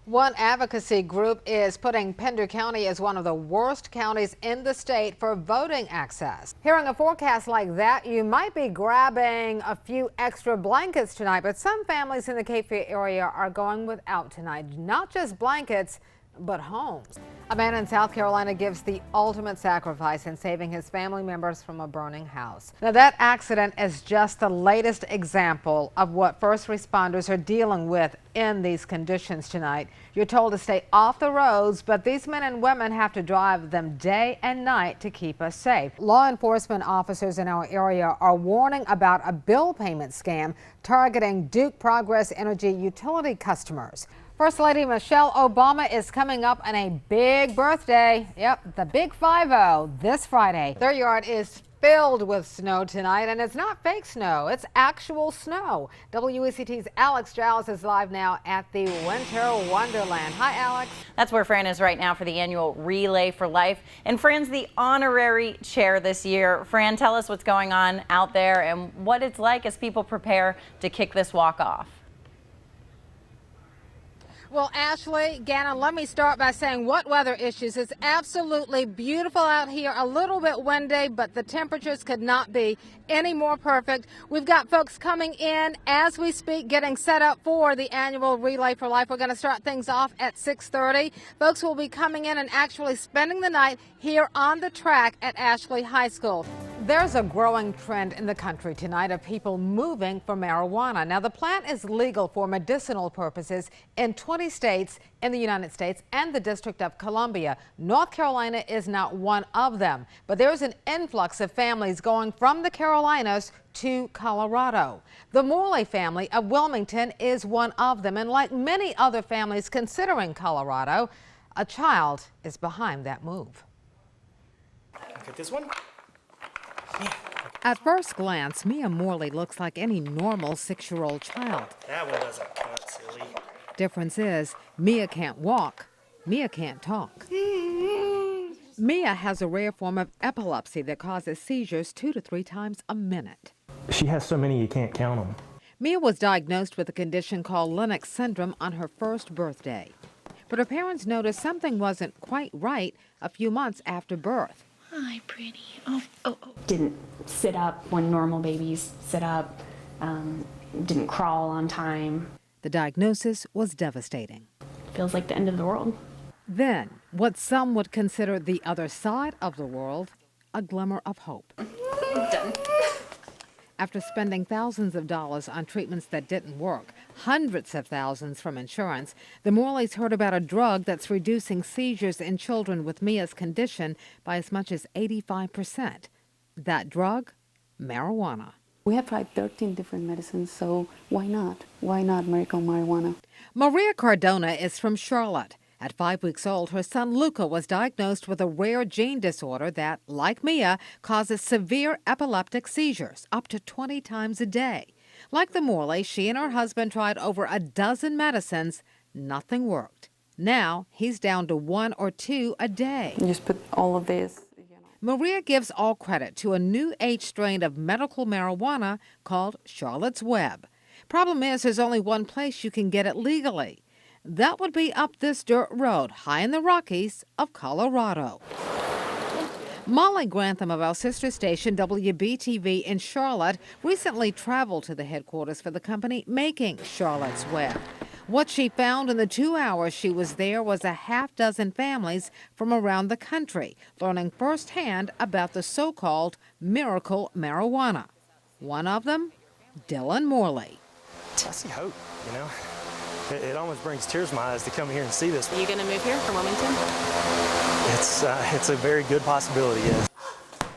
One advocacy group is putting Pender County as one of the worst counties in the state for voting access. Hearing a forecast like that, you might be grabbing a few extra blankets tonight, but some families in the Cape Fear area are going without tonight. Not just blankets, but homes. A man in South Carolina gives the ultimate sacrifice in saving his family members from a burning house. Now, that accident is just the latest example of what first responders are dealing with in these conditions tonight. You're told to stay off the roads, but these men and women have to drive them day and night to keep us safe. Law enforcement officers in our area are warning about a bill payment scam targeting Duke Progress Energy utility customers. First Lady Michelle Obama is coming up on a big birthday. Yep, the big 5-0 this Friday. Their yard is filled with snow tonight, and it's not fake snow, it's actual snow. WECT's Alex Giles is live now at the Winter Wonderland. Hi, Alex. That's where Fran is right now for the annual Relay for Life. And Fran's the honorary chair this year. Fran, tell us what's going on out there and what it's like as people prepare to kick this walk off. Well, Ashley, Gannon, let me start by saying what weather issues. It's absolutely beautiful out here, a little bit windy, but the temperatures could not be any more perfect. We've got folks coming in as we speak, getting set up for the annual Relay for Life. We're going to start things off at 6:30. Folks will be coming in and actually spending the night here on the track at Ashley High School. There's a growing trend in the country tonight of people moving for marijuana. Now, the plant is legal for medicinal purposes in 20 states in the United States and the District of Columbia. North Carolina is not one of them, but there's an influx of families going from the Carolinas to Colorado. The Morley family of Wilmington is one of them, and like many other families considering Colorado, a child is behind that move. Get this one. At first glance, Mia Morley looks like any normal 6-year-old child. That one doesn't cut, silly. Difference is, Mia can't walk, Mia can't talk. Mia has a rare form of epilepsy that causes seizures 2 to 3 times a minute. She has so many you can't count them. Mia was diagnosed with a condition called Lennox syndrome on her first birthday. But her parents noticed something wasn't quite right a few months after birth. Hi, pretty. Oh. Didn't sit up when normal babies sit up. Didn't crawl on time. The diagnosis was devastating. Feels like the end of the world. Then, what some would consider the other side of the world, a glimmer of hope. Done. After spending thousands of dollars on treatments that didn't work, hundreds of thousands from insurance, the Morleys heard about a drug that's reducing seizures in children with Mia's condition by as much as 85%. That drug? Marijuana. We have tried 13 different medicines, so why not? Why not miracle marijuana? Maria Cardona is from Charlotte. At 5 weeks old, her son Luca was diagnosed with a rare gene disorder that, like Mia, causes severe epileptic seizures up to 20 times a day. Like the Morleys, she and her husband tried over a dozen medicines. Nothing worked. Now he's down to 1 or 2 a day. You just put all of this. Maria gives all credit to a new age strain of medical marijuana called Charlotte's Web. Problem is, there's only one place you can get it legally. That would be up this dirt road, high in the Rockies of Colorado. Molly Grantham of our sister station, WBTV in Charlotte, recently traveled to the headquarters for the company making Charlotte's Web. What she found in the 2 hours she was there was a half-dozen families from around the country, learning firsthand about the so-called miracle marijuana. One of them, Dylan Morley. I see hope, you know. It almost brings tears to my eyes to come here and see this. Are you going to move here from Wilmington? It's a very good possibility, yes.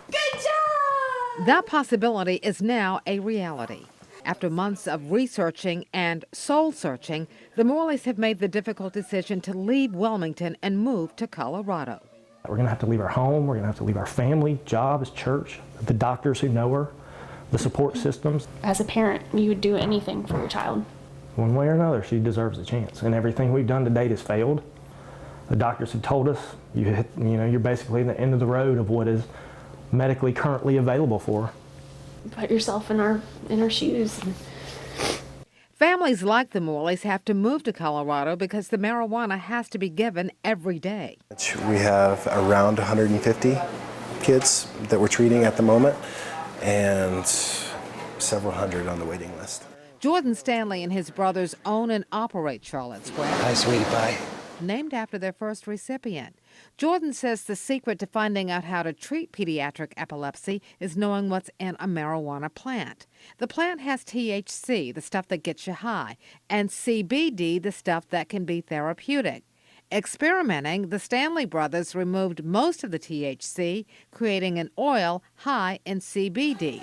Good job! That possibility is now a reality. After months of researching and soul-searching, the Morleys have made the difficult decision to leave Wilmington and move to Colorado. We're going to have to leave our home. We're going to have to leave our family, jobs, church, the doctors who know her, the support systems. As a parent, you would do anything for your child. One way or another, she deserves a chance. And everything we've done to date has failed. The doctors have told us you're basically at the end of the road of what is medically currently available for her. Put yourself in our shoes. Families like the Morleys have to move to Colorado because the marijuana has to be given every day. We have around 150 kids that we're treating at the moment and several hundred on the waiting list. Jordan Stanley and his brothers own and operate Charlotte's Web. Hi, sweetie pie. Named after their first recipient. Jordan says the secret to finding out how to treat pediatric epilepsy is knowing what's in a marijuana plant. The plant has THC, the stuff that gets you high, and CBD, the stuff that can be therapeutic. Experimenting, the Stanley brothers removed most of the THC, creating an oil high in CBD.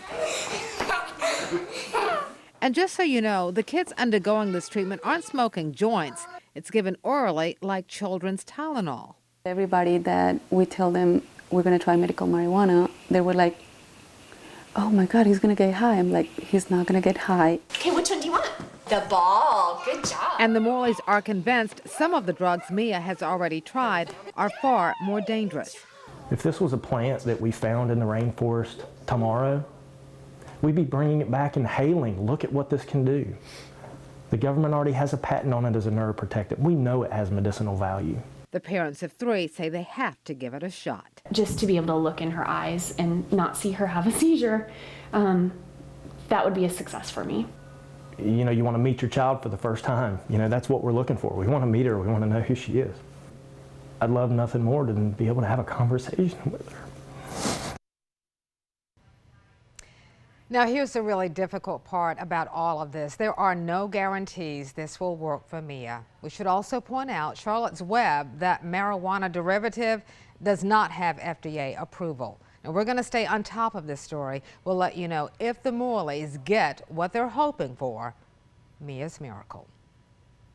And just so you know, the kids undergoing this treatment aren't smoking joints. It's given orally like children's Tylenol. Everybody that we tell them we're going to try medical marijuana, they were like, oh my God, he's going to get high. I'm like, he's not going to get high. Okay, which one do you want? The ball. Good job. And the Morleys are convinced some of the drugs Mia has already tried are far more dangerous. If this was a plant that we found in the rainforest tomorrow, we'd be bringing it back and hailing, look at what this can do. The government already has a patent on it as a neuroprotectant. We know it has medicinal value. The parents of 3 say they have to give it a shot. Just to be able to look in her eyes and not see her have a seizure, that would be a success for me. You know, you want to meet your child for the first time. You know, that's what we're looking for. We want to meet her. We want to know who she is. I'd love nothing more than be able to have a conversation with her. Now, here's the really difficult part about all of this. There are no guarantees this will work for Mia. We should also point out Charlotte's Web, that marijuana derivative, does not have FDA approval. And we're going to stay on top of this story. We'll let you know if the Morleys get what they're hoping for, Mia's miracle.